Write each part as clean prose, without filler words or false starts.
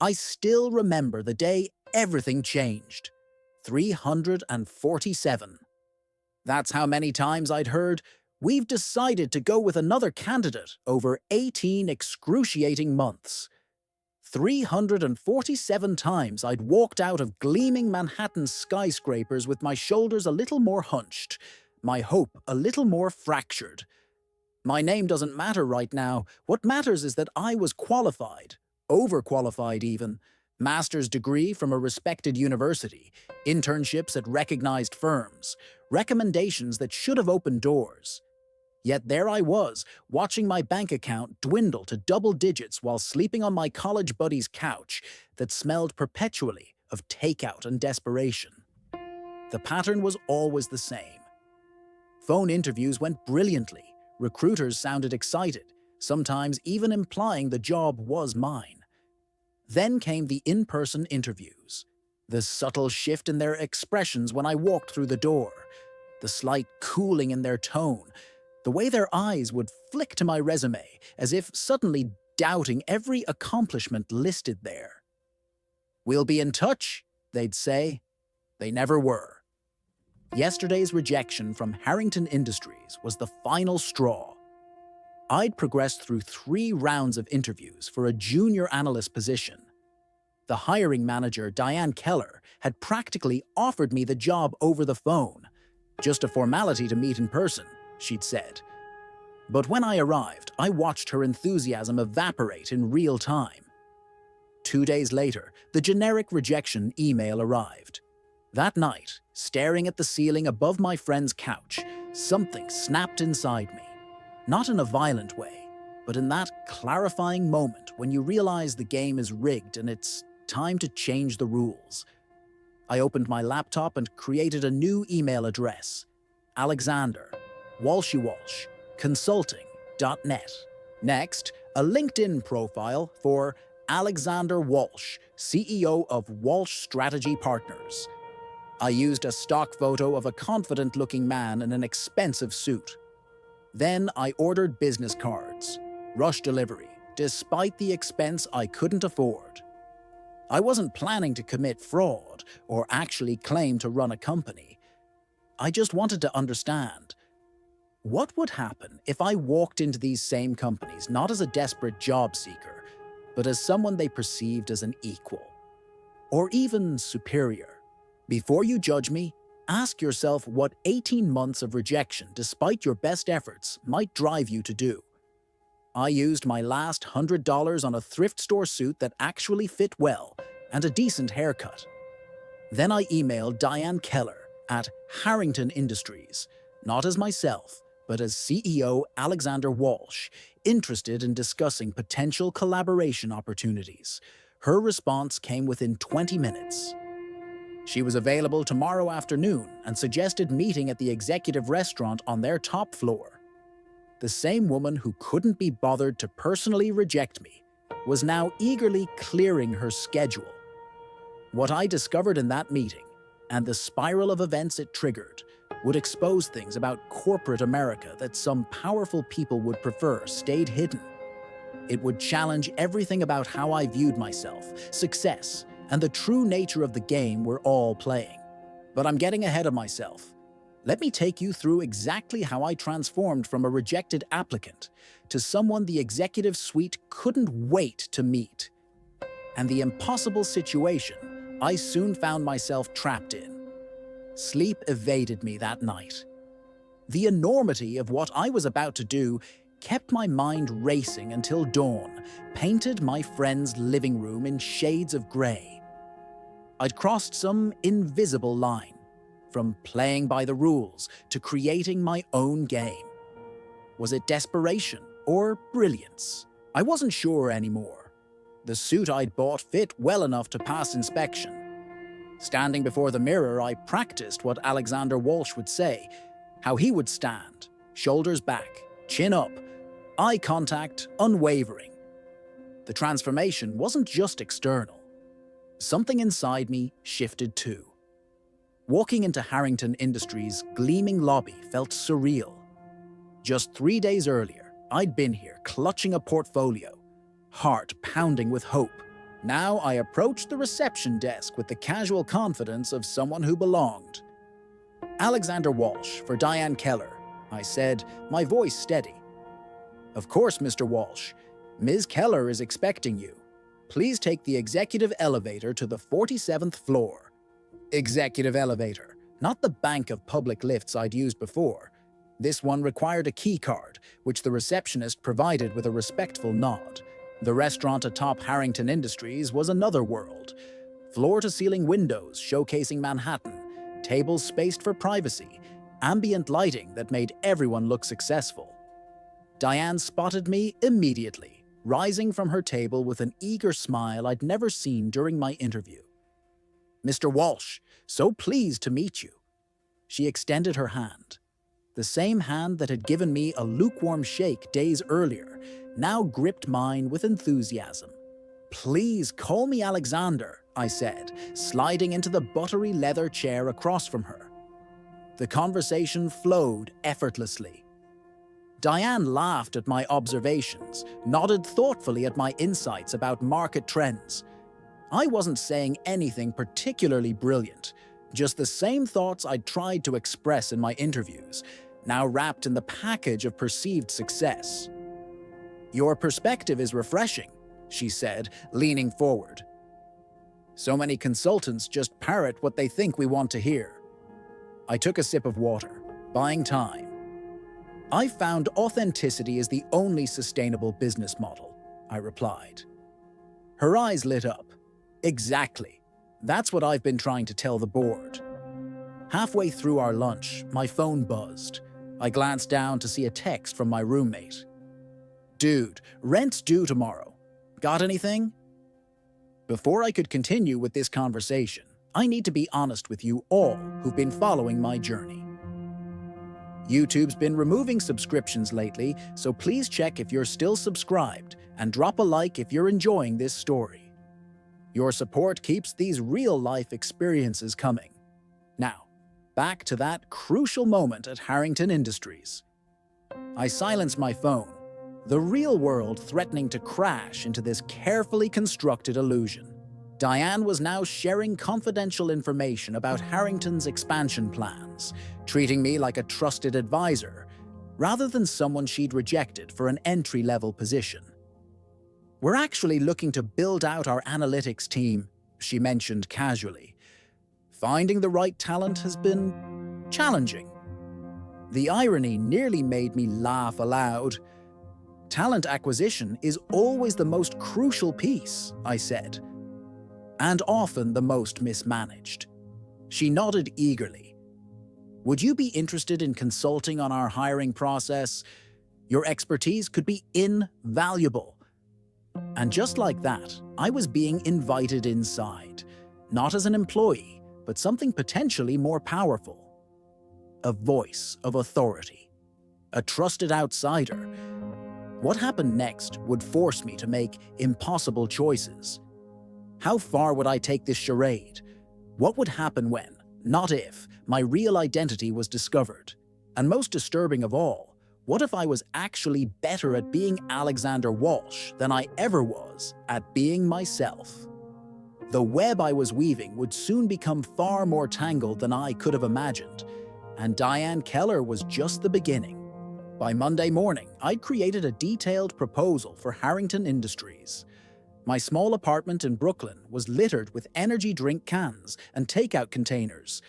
I still remember the day everything changed. 347. That's how many times I'd heard, "We've decided to go with another candidate," over 18 excruciating months. 347 times I'd walked out of gleaming Manhattan skyscrapers with my shoulders a little more hunched, my hope a little more fractured. My name doesn't matter right now. What matters is that I was qualified, overqualified even. Master's degree from a respected university, internships at recognized firms, recommendations that should have opened doors. Yet there I was, watching my bank account dwindle to double digits while sleeping on my college buddy's couch that smelled perpetually of takeout and desperation. The pattern was always the same. Phone interviews went brilliantly. Recruiters sounded excited, sometimes even implying the job was mine. Then came the in-person interviews. The subtle shift in their expressions when I walked through the door, the slight cooling in their tone, the way their eyes would flick to my resume as if suddenly doubting every accomplishment listed there. "We'll be in touch," they'd say. They never were. Yesterday's rejection from Harrington Industries was the final straw. I'd progressed through 3 rounds of interviews for a junior analyst position. The hiring manager, Diane Keller, had practically offered me the job over the phone. "Just a formality to meet in person," she'd said. But when I arrived, I watched her enthusiasm evaporate in real time. 2 days later, the generic rejection email arrived. That night, staring at the ceiling above my friend's couch, something snapped inside me. Not in a violent way, but in that clarifying moment when you realize the game is rigged and it's time to change the rules. I opened my laptop and created a new email address: Alexander, Walshywalsh, consulting.net. Next, a LinkedIn profile for Alexander Walsh, CEO of Walsh Strategy Partners. I used a stock photo of a confident-looking man in an expensive suit. Then I ordered business cards, rush delivery, despite the expense I couldn't afford. I wasn't planning to commit fraud or actually claim to run a company. I just wanted to understand, what would happen if I walked into these same companies not as a desperate job seeker, but as someone they perceived as an equal, or even superior? Before you judge me, ask yourself what 18 months of rejection, despite your best efforts, might drive you to do. I used my last $100 on a thrift store suit that actually fit well and a decent haircut. Then I emailed Diane Keller at Harrington Industries, not as myself, but as CEO Alexander Walsh, interested in discussing potential collaboration opportunities. Her response came within 20 minutes. She was available tomorrow afternoon and suggested meeting at the executive restaurant on their top floor. The same woman who couldn't be bothered to personally reject me was now eagerly clearing her schedule. What I discovered in that meeting, and the spiral of events it triggered, would expose things about corporate America that some powerful people would prefer stayed hidden. It would challenge everything about how I viewed myself, success, and the true nature of the game we're all playing. But I'm getting ahead of myself. Let me take you through exactly how I transformed from a rejected applicant to someone the executive suite couldn't wait to meet, and the impossible situation I soon found myself trapped in. Sleep evaded me that night. The enormity of what I was about to do kept my mind racing until dawn painted my friend's living room in shades of grey. I'd crossed some invisible line, from playing by the rules to creating my own game. Was it desperation or brilliance? I wasn't sure anymore. The suit I'd bought fit well enough to pass inspection. Standing before the mirror, I practiced what Alexander Walsh would say, how he would stand, shoulders back, chin up, eye contact unwavering. The transformation wasn't just external. Something inside me shifted too. Walking into Harrington Industries' gleaming lobby felt surreal. Just 3 days earlier, I'd been here clutching a portfolio, heart pounding with hope. Now I approached the reception desk with the casual confidence of someone who belonged. "Alexander Walsh, for Diane Keller," I said, my voice steady. "Of course, Mr. Walsh. Ms. Keller is expecting you. Please take the executive elevator to the 47th floor." Executive elevator, not the bank of public lifts I'd used before. This one required a key card, which the receptionist provided with a respectful nod. The restaurant atop Harrington Industries was another world. Floor-to-ceiling windows showcasing Manhattan, tables spaced for privacy, ambient lighting that made everyone look successful. Diane spotted me immediately, rising from her table with an eager smile I'd never seen during my interview. "Mr. Walsh, so pleased to meet you." She extended her hand. The same hand that had given me a lukewarm shake days earlier now gripped mine with enthusiasm. "Please call me Alexander," I said, sliding into the buttery leather chair across from her. The conversation flowed effortlessly. Diane laughed at my observations, nodded thoughtfully at my insights about market trends. I wasn't saying anything particularly brilliant, just the same thoughts I'd tried to express in my interviews, now wrapped in the package of perceived success. "Your perspective is refreshing," she said, leaning forward. "So many consultants just parrot what they think we want to hear." I took a sip of water, buying time. "I found authenticity is the only sustainable business model," I replied. Her eyes lit up. "Exactly. That's what I've been trying to tell the board." Halfway through our lunch, my phone buzzed. I glanced down to see a text from my roommate. "Dude, rent's due tomorrow. Got anything?" Before I could continue with this conversation, I need to be honest with you all who've been following my journey. YouTube's been removing subscriptions lately, so please check if you're still subscribed and drop a like if you're enjoying this story. Your support keeps these real-life experiences coming. Now, back to that crucial moment at Harrington Industries. I silenced my phone, the real world threatening to crash into this carefully constructed illusion. Diane was now sharing confidential information about Harrington's expansion plans, treating me like a trusted advisor, rather than someone she'd rejected for an entry-level position. "We're actually looking to build out our analytics team," she mentioned casually. "Finding the right talent has been challenging." The irony nearly made me laugh aloud. "Talent acquisition is always the most crucial piece," I said, "and often the most mismanaged." She nodded eagerly. "Would you be interested in consulting on our hiring process? Your expertise could be invaluable." And just like that, I was being invited inside, not as an employee, but something potentially more powerful. A voice of authority, a trusted outsider. What happened next would force me to make impossible choices. How far would I take this charade? What would happen when, not if, my real identity was discovered? And most disturbing of all, what if I was actually better at being Alexander Walsh than I ever was at being myself? The web I was weaving would soon become far more tangled than I could have imagined, and Diane Keller was just the beginning. By Monday morning, I'd created a detailed proposal for Harrington Industries. My small apartment in Brooklyn was littered with energy drink cans and takeout containers,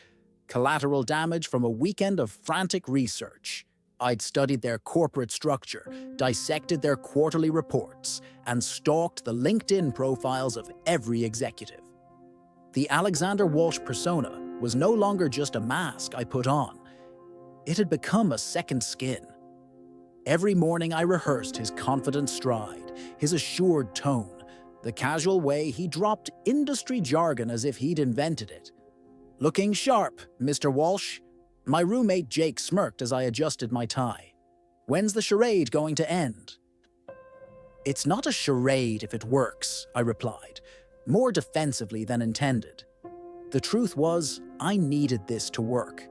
collateral damage from a weekend of frantic research. I'd studied their corporate structure, dissected their quarterly reports, and stalked the LinkedIn profiles of every executive. The Alexander Walsh persona was no longer just a mask I put on. It had become a second skin. Every morning I rehearsed his confident stride, his assured tone, the casual way he dropped industry jargon as if he'd invented it. "Looking sharp, Mr. Walsh." My roommate Jake smirked as I adjusted my tie. "When's the charade going to end?" "It's not a charade if it works," I replied, more defensively than intended. The truth was, I needed this to work.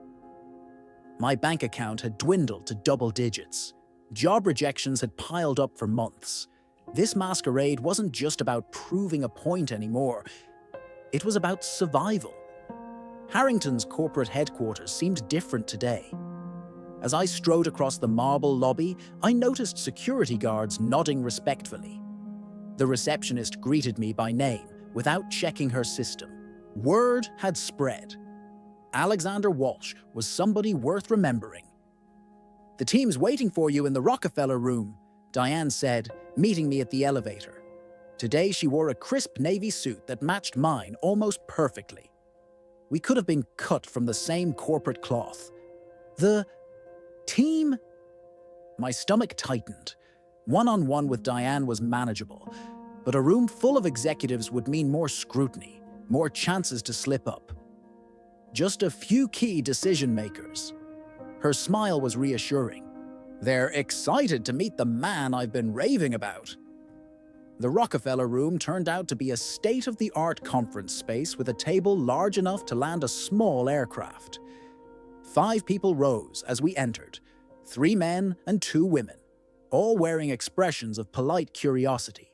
My bank account had dwindled to double digits. Job rejections had piled up for months. This masquerade wasn't just about proving a point anymore. It was about survival. Harrington's corporate headquarters seemed different today. As I strode across the marble lobby, I noticed security guards nodding respectfully. The receptionist greeted me by name without checking her system. Word had spread. Alexander Walsh was somebody worth remembering. "The team's waiting for you in the Rockefeller room," Diane said, meeting me at the elevator. Today she wore a crisp navy suit that matched mine almost perfectly. We could have been cut from the same corporate cloth. The team? My stomach tightened. One-on-one with Diane was manageable, but a room full of executives would mean more scrutiny, more chances to slip up. Just a few key decision-makers. Her smile was reassuring. "They're excited to meet the man I've been raving about." The Rockefeller room turned out to be a state-of-the-art conference space with a table large enough to land a small aircraft. 5 people rose as we entered, 3 men and 2 women, all wearing expressions of polite curiosity.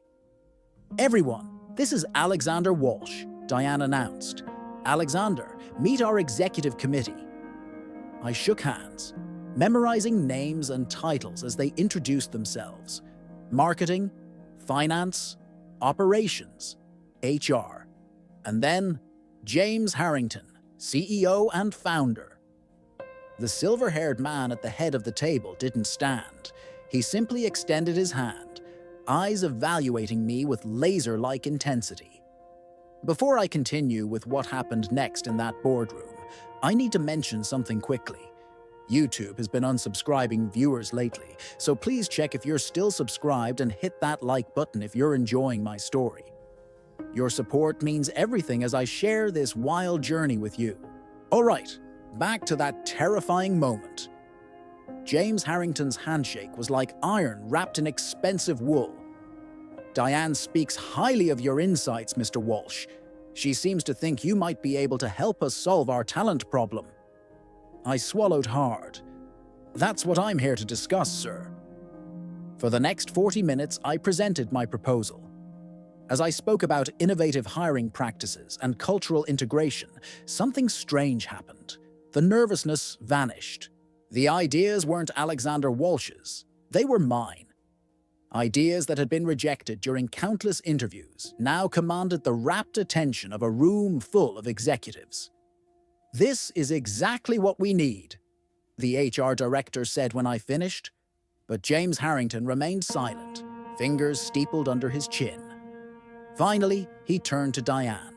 "Everyone, this is Alexander Walsh," Diane announced. "Alexander, meet our executive committee." I shook hands, memorizing names and titles as they introduced themselves. Marketing, finance, operations, HR, and then James Harrington, CEO and founder. The silver-haired man at the head of the table didn't stand. He simply extended his hand, eyes evaluating me with laser-like intensity. Before I continue with what happened next in that boardroom, I need to mention something quickly. YouTube has been unsubscribing viewers lately, so please check if you're still subscribed and hit that like button if you're enjoying my story. Your support means everything as I share this wild journey with you. All right, back to that terrifying moment. James Harrington's handshake was like iron wrapped in expensive wool. "Diane speaks highly of your insights, Mr. Walsh. She seems to think you might be able to help us solve our talent problem." I swallowed hard. "That's what I'm here to discuss, sir." For the next 40 minutes, I presented my proposal. As I spoke about innovative hiring practices and cultural integration, something strange happened. The nervousness vanished. The ideas weren't Alexander Walsh's. They were mine. Ideas that had been rejected during countless interviews now commanded the rapt attention of a room full of executives. "This is exactly what we need," the HR director said when I finished, but James Harrington remained silent, fingers steepled under his chin. Finally, he turned to Diane.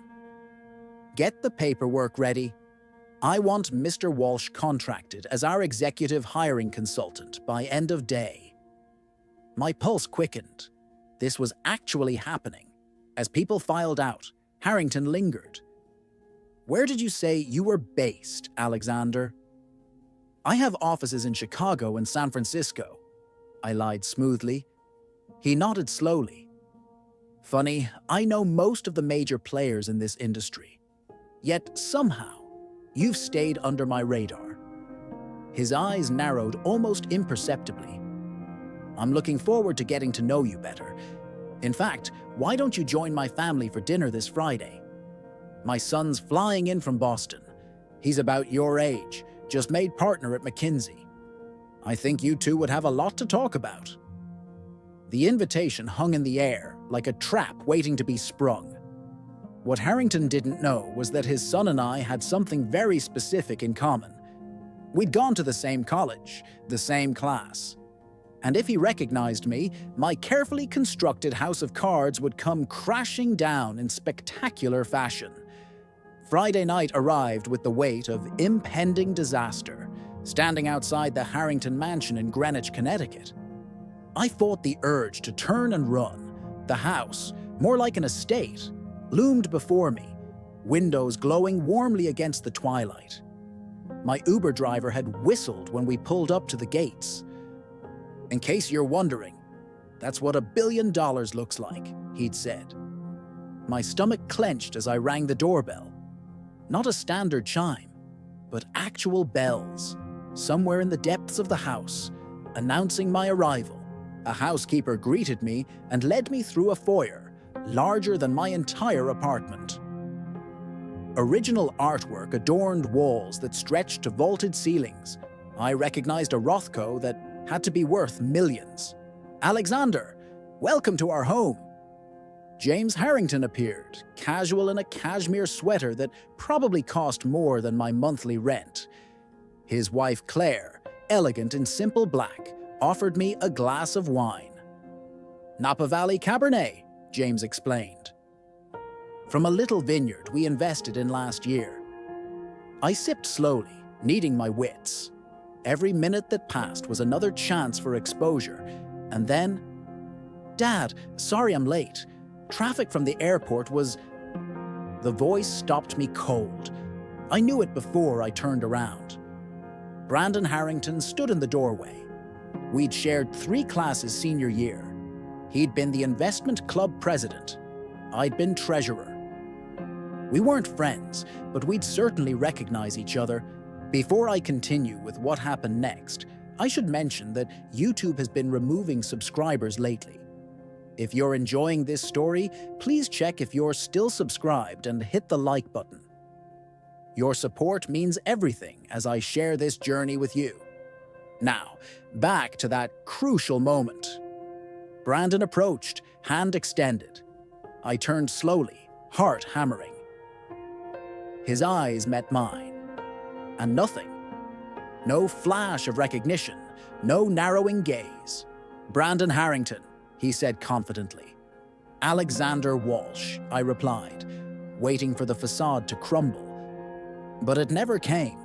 "Get the paperwork ready. I want Mr. Walsh contracted as our executive hiring consultant by end of day." My pulse quickened. This was actually happening. As people filed out, Harrington lingered. "Where did you say you were based, Alexander?" "I have offices in Chicago and San Francisco," I lied smoothly. He nodded slowly. "Funny, I know most of the major players in this industry. Yet somehow, you've stayed under my radar." His eyes narrowed almost imperceptibly. "I'm looking forward to getting to know you better. In fact, why don't you join my family for dinner this Friday? My son's flying in from Boston. He's about your age, just made partner at McKinsey. I think you two would have a lot to talk about." The invitation hung in the air, like a trap waiting to be sprung. What Harrington didn't know was that his son and I had something very specific in common. We'd gone to the same college, the same class. And if he recognized me, my carefully constructed house of cards would come crashing down in spectacular fashion. Friday night arrived with the weight of impending disaster, standing outside the Harrington mansion in Greenwich, Connecticut. I fought the urge to turn and run. The house, more like an estate, loomed before me, windows glowing warmly against the twilight. My Uber driver had whistled when we pulled up to the gates. "In case you're wondering, that's what $1 billion looks like," he'd said. My stomach clenched as I rang the doorbell. Not a standard chime, but actual bells, somewhere in the depths of the house, announcing my arrival, A housekeeper greeted me and led me through a foyer, larger than my entire apartment. Original artwork adorned walls that stretched to vaulted ceilings. I recognized a Rothko that had to be worth millions. "Alexander, welcome to our home." James Harrington appeared, casual in a cashmere sweater that probably cost more than my monthly rent. His wife Claire, elegant in simple black, offered me a glass of wine. "Napa Valley Cabernet," James explained. "From a little vineyard we invested in last year." I sipped slowly, needing my wits. Every minute that passed was another chance for exposure. And then, "Dad, sorry I'm late. Traffic from the airport was..." The voice stopped me cold. I knew it before I turned around. Brandon Harrington stood in the doorway. We'd shared 3 classes senior year. He'd been the investment club president. I'd been treasurer. We weren't friends, but we'd certainly recognize each other. Before I continue with what happened next, I should mention that YouTube has been removing subscribers lately. If you're enjoying this story, please check if you're still subscribed and hit the like button. Your support means everything as I share this journey with you. Now, back to that crucial moment. Brandon approached, hand extended. I turned slowly, heart hammering. His eyes met mine. And nothing. No flash of recognition, no narrowing gaze. "Brandon Harrington," he said confidently. "Alexander Walsh," I replied, waiting for the facade to crumble. But it never came.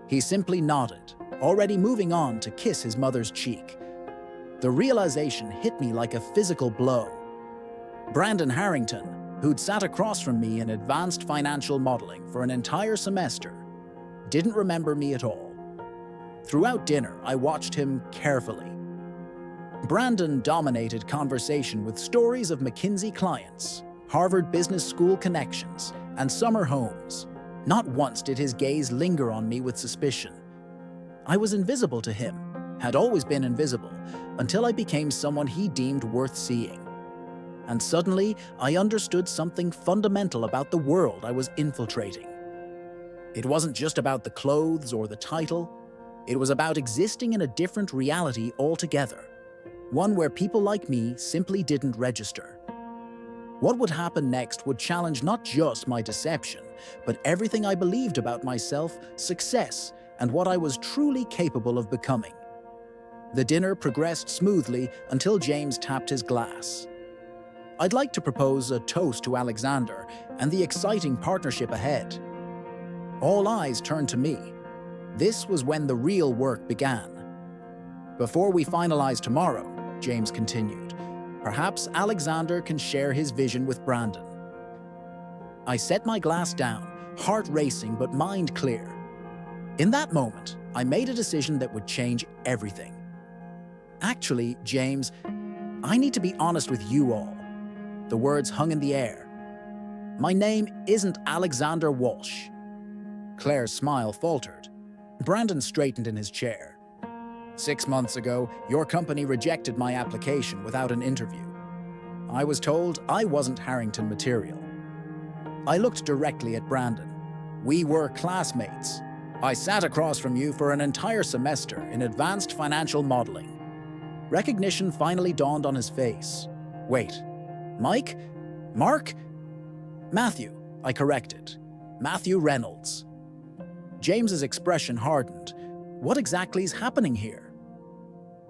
He simply nodded, already moving on to kiss his mother's cheek. The realization hit me like a physical blow. Brandon Harrington, who'd sat across from me in advanced financial modeling for an entire semester, didn't remember me at all. Throughout dinner, I watched him carefully. Brandon dominated conversation with stories of McKinsey clients, Harvard Business School connections, and summer homes. Not once did his gaze linger on me with suspicion. I was invisible to him, had always been invisible, until I became someone he deemed worth seeing. And suddenly, I understood something fundamental about the world I was infiltrating. It wasn't just about the clothes or the title. It was about existing in a different reality altogether, one where people like me simply didn't register. What would happen next would challenge not just my deception, but everything I believed about myself, success, and what I was truly capable of becoming. The dinner progressed smoothly until James tapped his glass. I'd like to propose a toast to Alexander and the exciting partnership ahead. All eyes turned to me. This was when the real work began. "Before we finalize tomorrow," James continued, "perhaps Alexander can share his vision with Brandon." I set my glass down, heart racing but mind clear. In that moment, I made a decision that would change everything. "Actually, James, I need to be honest with you all." The words hung in the air. "My name isn't Alexander Walsh." Claire's smile faltered. Brandon straightened in his chair. "6 months ago, your company rejected my application without an interview. I was told I wasn't Harrington material." I looked directly at Brandon. "We were classmates. I sat across from you for an entire semester in advanced financial modeling." Recognition finally dawned on his face. "Wait, Mike? Mark?" "Matthew," I corrected. "Matthew Reynolds." James's expression hardened. "What exactly is happening here?"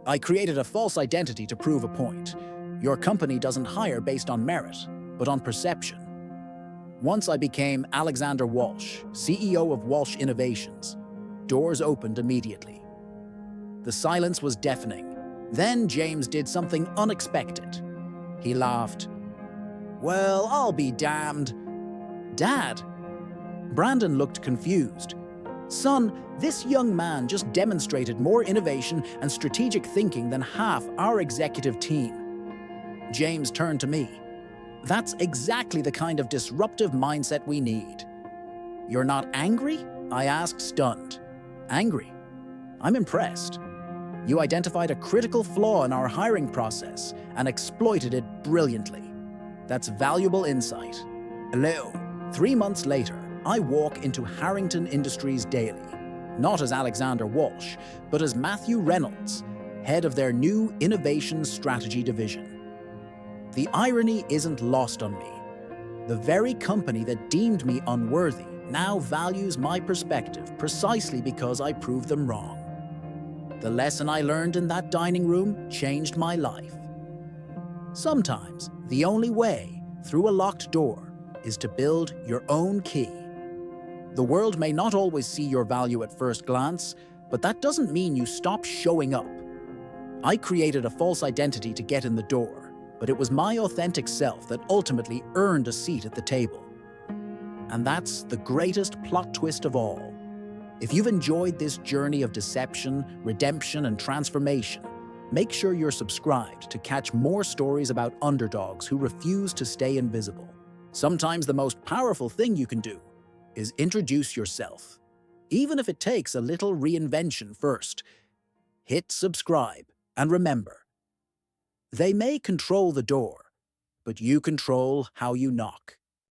"I created a false identity to prove a point. Your company doesn't hire based on merit, but on perception. Once I became Alexander Walsh, CEO of Walsh Innovations, doors opened immediately." The silence was deafening. Then James did something unexpected. He laughed. "Well, I'll be damned." "Dad?" Brandon looked confused. "Son, this young man just demonstrated more innovation and strategic thinking than half our executive team." James turned to me. "That's exactly the kind of disruptive mindset we need." "You're not angry?" I asked, stunned. "Angry? I'm impressed." You identified a critical flaw in our hiring process and exploited it brilliantly. That's valuable insight. Hello. 3 months later, I walk into Harrington Industries Daily, not as Alexander Walsh, but as Matthew Reynolds, head of their new Innovation Strategy Division. The irony isn't lost on me. The very company that deemed me unworthy now values my perspective precisely because I proved them wrong. The lesson I learned in that dining room changed my life. Sometimes, the only way through a locked door is to build your own key. The world may not always see your value at first glance, but that doesn't mean you stop showing up. I created a false identity to get in the door, but it was my authentic self that ultimately earned a seat at the table. And that's the greatest plot twist of all. If you've enjoyed this journey of deception, redemption, and transformation, make sure you're subscribed to catch more stories about underdogs who refuse to stay invisible. Sometimes the most powerful thing you can do is introduce yourself, even if it takes a little reinvention first. Hit subscribe, and remember, they may control the door, but you control how you knock.